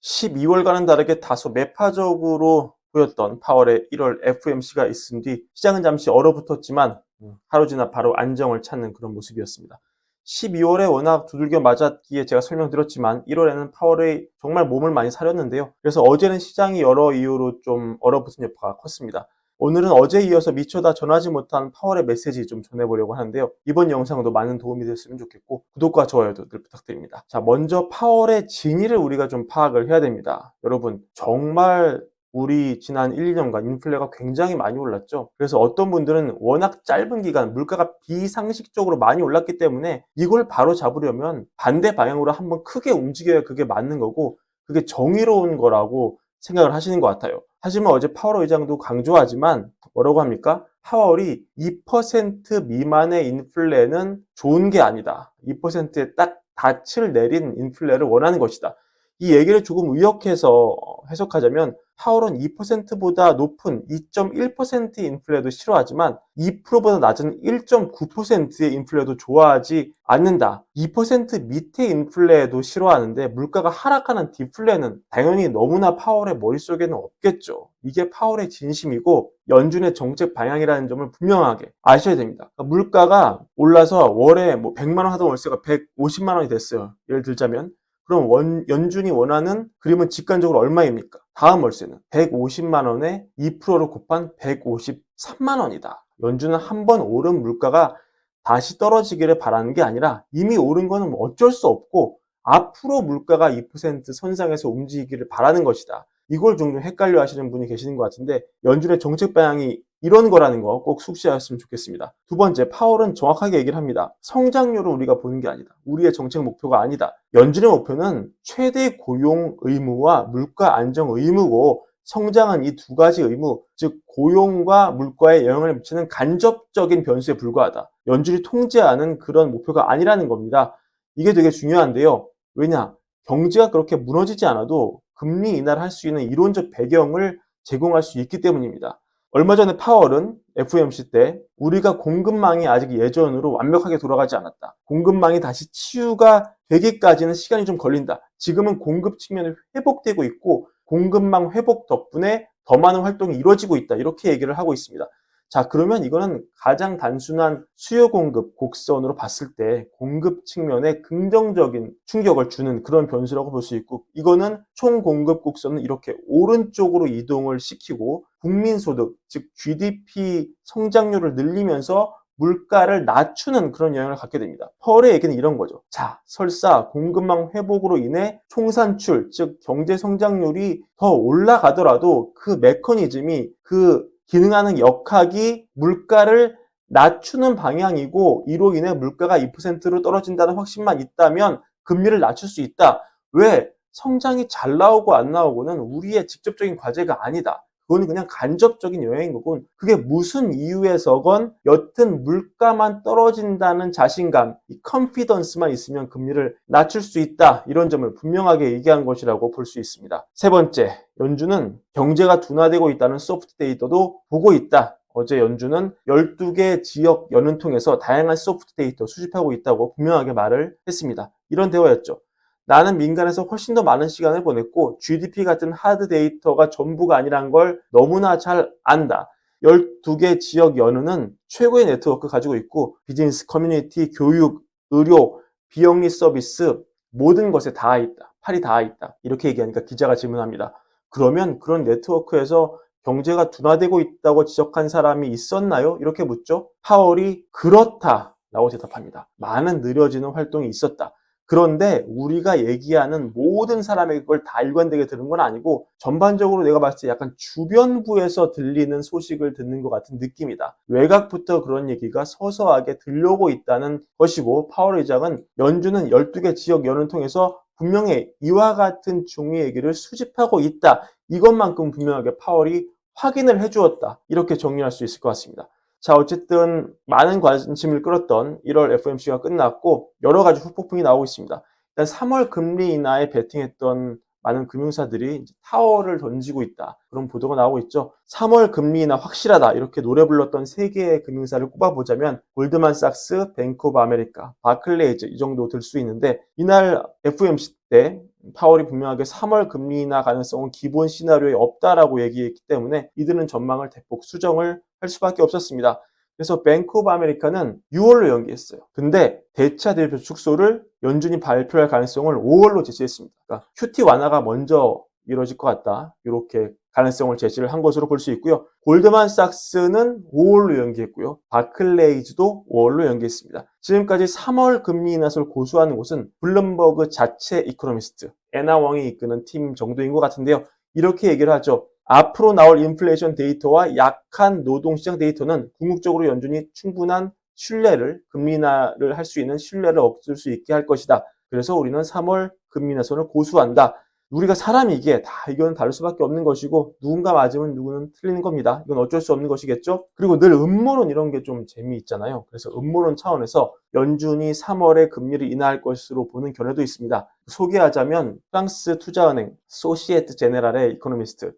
12월과는 다르게 다소 매파적으로 보였던 파월의 1월 FOMC가 있은 뒤 시장은 잠시 얼어붙었지만 하루 지나 바로 안정을 찾는 그런 모습이었습니다. 12월에 워낙 두들겨 맞았기에 제가 설명드렸지만 1월에는 파월이 정말 몸을 많이 사렸는데요. 그래서 어제는 시장이 여러 이유로 좀 얼어붙은 여파가 컸습니다. 오늘은 어제에 이어서 미처 다 전하지 못한 파월의 메시지 좀 전해보려고 하는데요. 이번 영상도 많은 도움이 됐으면 좋겠고 구독과 좋아요도 늘 부탁드립니다. 자, 먼저 파월의 진위를 우리가 좀 파악을 해야 됩니다. 여러분, 정말 우리 지난 1, 2년간 인플레가 굉장히 많이 올랐죠. 그래서 어떤 분들은 워낙 짧은 기간 물가가 비상식적으로 많이 올랐기 때문에 이걸 바로 잡으려면 반대 방향으로 한번 크게 움직여야 그게 맞는 거고 그게 정의로운 거라고 생각을 하시는 것 같아요. 하지만 어제 파월 의장도 강조하지만 뭐라고 합니까? 파월이 2% 미만의 인플레는 좋은 게 아니다. 2%에 딱 닻을 내린 인플레를 원하는 것이다. 이 얘기를 조금 의역해서 해석하자면 파월은 2%보다 높은 2.1%의 인플레도 싫어하지만 2%보다 낮은 1.9%의 인플레도 좋아하지 않는다. 2% 밑의 인플레도 싫어하는데 물가가 하락하는 디플레는 당연히 너무나 파월의 머릿속에는 없겠죠. 이게 파월의 진심이고 연준의 정책 방향이라는 점을 분명하게 아셔야 됩니다. 그러니까 물가가 올라서 월에 100만 원 하던 월세가 150만 원이 됐어요. 예를 들자면 그럼 연준이 원하는 그림은 직관적으로 얼마입니까? 다음 월세는 150만 원에 2%를 곱한 153만 원이다. 연준은 한 번 오른 물가가 다시 떨어지기를 바라는 게 아니라 이미 오른 거는 어쩔 수 없고 앞으로 물가가 2% 선상에서 움직이기를 바라는 것이다. 이걸 종종 헷갈려 하시는 분이 계시는 것 같은데 연준의 정책 방향이 이런 거라는 거 꼭 숙지하셨으면 좋겠습니다. 두 번째, 파월은 정확하게 얘기를 합니다. 성장률을 우리가 보는 게 아니다. 우리의 정책 목표가 아니다. 연준의 목표는 최대 고용 의무와 물가 안정 의무고 성장은 이 두 가지 의무, 즉 고용과 물가에 영향을 미치는 간접적인 변수에 불과하다. 연준이 통제하는 그런 목표가 아니라는 겁니다. 이게 되게 중요한데요. 왜냐? 경제가 그렇게 무너지지 않아도 금리 인하를 할 수 있는 이론적 배경을 제공할 수 있기 때문입니다. 얼마 전에 파월은 FOMC 때 우리가 공급망이 아직 예전으로 완벽하게 돌아가지 않았다. 공급망이 다시 치유가 되기까지는 시간이 좀 걸린다. 지금은 공급 측면이 회복되고 있고 공급망 회복 덕분에 더 많은 활동이 이루어지고 있다. 이렇게 얘기를 하고 있습니다. 자, 그러면 이거는 가장 단순한 수요 공급 곡선으로 봤을 때 공급 측면에 긍정적인 충격을 주는 그런 변수라고 볼 수 있고 이거는 총 공급 곡선은 이렇게 오른쪽으로 이동을 시키고 국민소득, 즉 GDP 성장률을 늘리면서 물가를 낮추는 그런 영향을 갖게 됩니다. 파월의 얘기는 이런 거죠. 자, 설사 공급망 회복으로 인해 총산출, 즉 경제 성장률이 더 올라가더라도 그 메커니즘이 그 기능하는 역학이 물가를 낮추는 방향이고 이로 인해 물가가 2%로 떨어진다는 확신만 있다면 금리를 낮출 수 있다. 왜? 성장이 잘 나오고 안 나오고는 우리의 직접적인 과제가 아니다. 그거는 그냥 간접적인 영향인 거고 그게 무슨 이유에서건 여튼 물가만 떨어진다는 자신감, 이 컨피던스만 있으면 금리를 낮출 수 있다. 이런 점을 분명하게 얘기한 것이라고 볼 수 있습니다. 세 번째, 연준은 경제가 둔화되고 있다는 소프트 데이터도 보고 있다. 어제 연준은 12개 지역 연은 통해서 다양한 소프트 데이터 수집하고 있다고 분명하게 말을 했습니다. 이런 대화였죠. 나는 민간에서 훨씬 더 많은 시간을 보냈고 GDP 같은 하드 데이터가 전부가 아니란 걸 너무나 잘 안다. 12개 지역 연은은 최고의 네트워크 가지고 있고 비즈니스, 커뮤니티, 교육, 의료, 비영리 서비스 모든 것에 다 있다. 팔이 다 있다. 이렇게 얘기하니까 기자가 질문합니다. 그러면 그런 네트워크에서 경제가 둔화되고 있다고 지적한 사람이 있었나요? 이렇게 묻죠. 파월이 그렇다라고 대답합니다. 많은 느려지는 활동이 있었다. 그런데 우리가 얘기하는 모든 사람에게 그걸 다 일관되게 들은 건 아니고 전반적으로 내가 봤을 때 약간 주변부에서 들리는 소식을 듣는 것 같은 느낌이다. 외곽부터 그런 얘기가 서서하게 들려오고 있다는 것이고 파월 의장은 연준은 12개 지역 연을 통해서 분명히 이와 같은 종류의 얘기를 수집하고 있다. 이것만큼 분명하게 파월이 확인을 해주었다. 이렇게 정리할 수 있을 것 같습니다. 자, 어쨌든 많은 관심을 끌었던 1월 FOMC가 끝났고 여러 가지 후폭풍이 나오고 있습니다. 일단 3월 금리 인하에 베팅했던 많은 금융사들이 타워를 던지고 있다. 그런 보도가 나오고 있죠. 3월 금리 인하 확실하다. 이렇게 노래 불렀던 3개의 금융사를 꼽아보자면 골드만삭스, 뱅크 오브 아메리카, 바클레이즈 이 정도 들 수 있는데 이날 FOMC 때 파월이 분명하게 3월 금리 인하 가능성은 기본 시나리오에 없다라고 얘기했기 때문에 이들은 전망을 대폭 수정을 할 수밖에 없었습니다. 그래서 뱅크 오브 아메리카는 6월로 연기했어요. 근데 대차 대표 축소를 연준이 발표할 가능성을 5월로 제시했습니다. 그러니까 QT 완화가 먼저 이루어질 것 같다. 이렇게 가능성을 제시를 한 것으로 볼 수 있고요. 골드만삭스는 5월로 연기했고요. 바클레이즈도 5월로 연기했습니다. 지금까지 3월 금리 인하를 고수하는 곳은 블룸버그 자체 이코노미스트, 애나웡이 이끄는 팀 정도인 것 같은데요. 이렇게 얘기를 하죠. 앞으로 나올 인플레이션 데이터와 약한 노동시장 데이터는 궁극적으로 연준이 충분한 신뢰를, 금리 인하를 할 수 있는 신뢰를 얻을 수 있게 할 것이다. 그래서 우리는 3월 금리 인하선을 고수한다. 우리가 사람이기에 다 의견은 다를 수밖에 없는 것이고 누군가 맞으면 누구는 틀리는 겁니다. 이건 어쩔 수 없는 것이겠죠. 그리고 늘 음모론 이런 게 좀 재미있잖아요. 그래서 음모론 차원에서 연준이 3월에 금리를 인하할 것으로 보는 견해도 있습니다. 소개하자면 프랑스 투자은행 소시에트 제네랄의 이코노미스트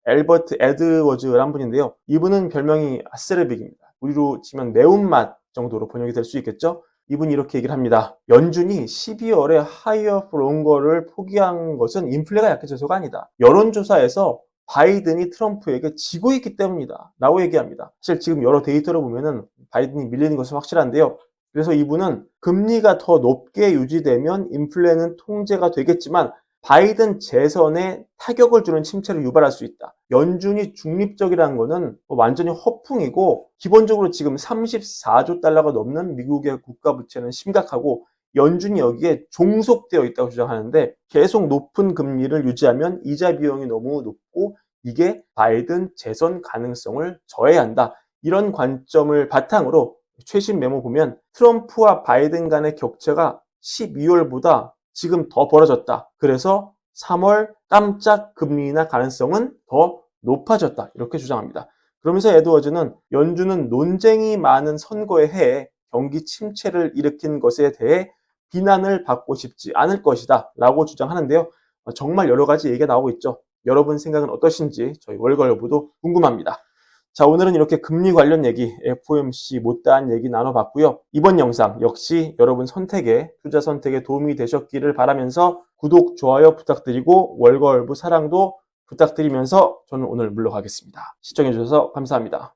엘버트 에드워즈란 분인데요. 이분은 별명이 아세르빅입니다. 우리로 치면 매운맛 정도로 번역이 될 수 있겠죠. 이분이 이렇게 얘기를 합니다. 연준이 12월에 하이어 for 롱거를 포기한 것은 인플레가 약해져서가 아니다. 여론조사에서 바이든이 트럼프에게 지고 있기 때문이다. 라고 얘기합니다. 사실 지금 여러 데이터를 보면은 바이든이 밀리는 것은 확실한데요. 그래서 이분은 금리가 더 높게 유지되면 인플레는 통제가 되겠지만 바이든 재선에 타격을 주는 침체를 유발할 수 있다. 연준이 중립적이라는 것은 완전히 허풍이고 기본적으로 지금 34조 달러가 넘는 미국의 국가 부채는 심각하고 연준이 여기에 종속되어 있다고 주장하는데 계속 높은 금리를 유지하면 이자 비용이 너무 높고 이게 바이든 재선 가능성을 저해한다. 이런 관점을 바탕으로 최신 메모 보면 트럼프와 바이든 간의 격차가 12월보다 지금 더 벌어졌다. 그래서 3월 깜짝 금리 인하 가능성은 더 높아졌다. 이렇게 주장합니다. 그러면서 에드워즈는 연준은 논쟁이 많은 선거의 해에 경기 침체를 일으킨 것에 대해 비난을 받고 싶지 않을 것이다. 라고 주장하는데요. 정말 여러 가지 얘기가 나오고 있죠. 여러분 생각은 어떠신지 저희 월걸여부도 궁금합니다. 자, 오늘은 이렇게 금리 관련 얘기, FOMC 못다한 얘기 나눠봤고요. 이번 영상 역시 여러분 선택에, 투자 선택에 도움이 되셨기를 바라면서 구독, 좋아요 부탁드리고 월걸부 사랑도 부탁드리면서 저는 오늘 물러가겠습니다. 시청해주셔서 감사합니다.